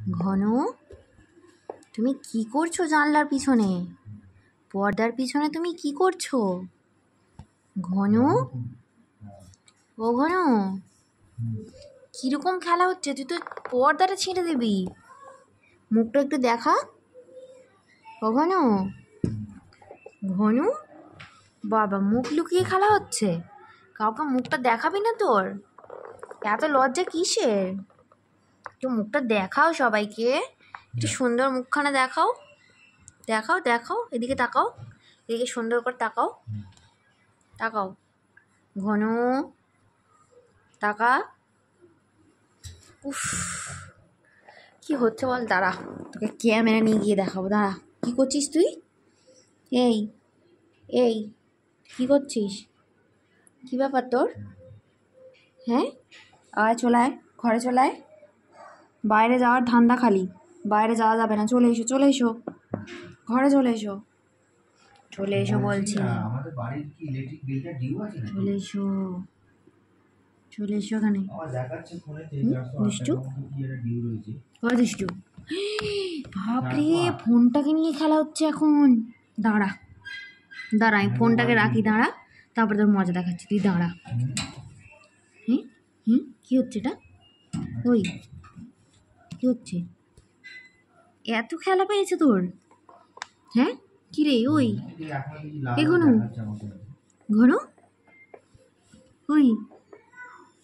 ঘন, তুমি কি করছো জানলার পিছনে? পর্দার পিছনে তুমি কি করছো? ঘন, ও ঘন, কিরকম খেলা হচ্ছে? তুই তো পর্দাটা ছিঁড়ে দিবি। মুখটা একটু দেখা। ও ঘন, ঘন, বাবা মুখ লুকিয়ে খেলা হচ্ছে। কাউকে মুখটা দেখাবি না তোর? এত লজ্জা কিসের? একটু মুখটা দেখাও সবাইকে, একটু সুন্দর মুখখানা দেখাও। দেখাও দেখাও, এদিকে তাকাও, এদিকে সুন্দর করে তাকাও, তাকাও। ঘন, তাকা। উফ, কি হচ্ছে বল? দাঁড়া, তোকে ক্যামেরা নিয়ে গিয়ে দেখাবো। দাঁড়া, কি করছিস তুই? এই এই কি করছিস? কি ব্যাপার তোর? হ্যাঁ, চলায়, ঘরে চলায়। বাইরে যাওয়ার ধান্দা খালি, বাইরে যাওয়া যাবে না। চলে এসো, চলে এসো, ঘরে চলে এসো, চলে এসো বলছি। চলে এসো, চলে এসো এখানে। দুষ্টু, দুষ্টু, বাপরে ফোনটাকে নিয়ে খেলা হচ্ছে এখন। দাঁড়া দাঁড়া, আমি ফোনটাকে রাখি, দাঁড়া, তারপরে তোর মজা দেখাচ্ছি। তুই দাঁড়া। হুম হুম, কী হচ্ছে এটা? ওই কী হচ্ছে? এত খেলা পেয়েছে তোর? হ্যাঁ, কী রে? ওই ঘনু, ঘনু, ওই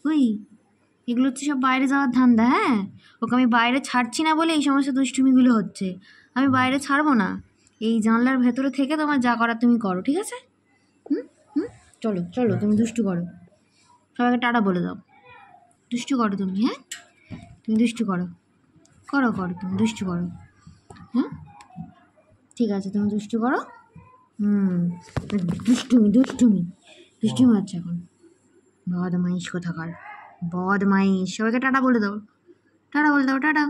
ওই এগুলো হচ্ছে সব বাইরে যাওয়ার ধান্দা। হ্যাঁ, ওকে আমি বাইরে ছাড়ছি না বলে এই সমস্ত দুষ্টুমিগুলো হচ্ছে। আমি বাইরে ছাড়বো না। এই জানলার ভেতরে থেকে তোমার যা করার তুমি করো, ঠিক আছে? হুম হুম, চলো চলো, তুমি দুষ্টু করো। সবাইকে টাটা বলে দাও। দুষ্টু করো তুমি। হ্যাঁ, তুমি দুষ্টু করো, করো করো, তুমি দুষ্টু করো। হ্যাঁ, ঠিক আছে, তুমি দুষ্টু করো। দুষ্টুমি দুষ্টুমি দুষ্টুমি হচ্ছে এখন। বদমাইশ কোথাকার, বদমাইশ। সবাইকে টাটা বলে দাও, টাটা বলে দাও, টাটা।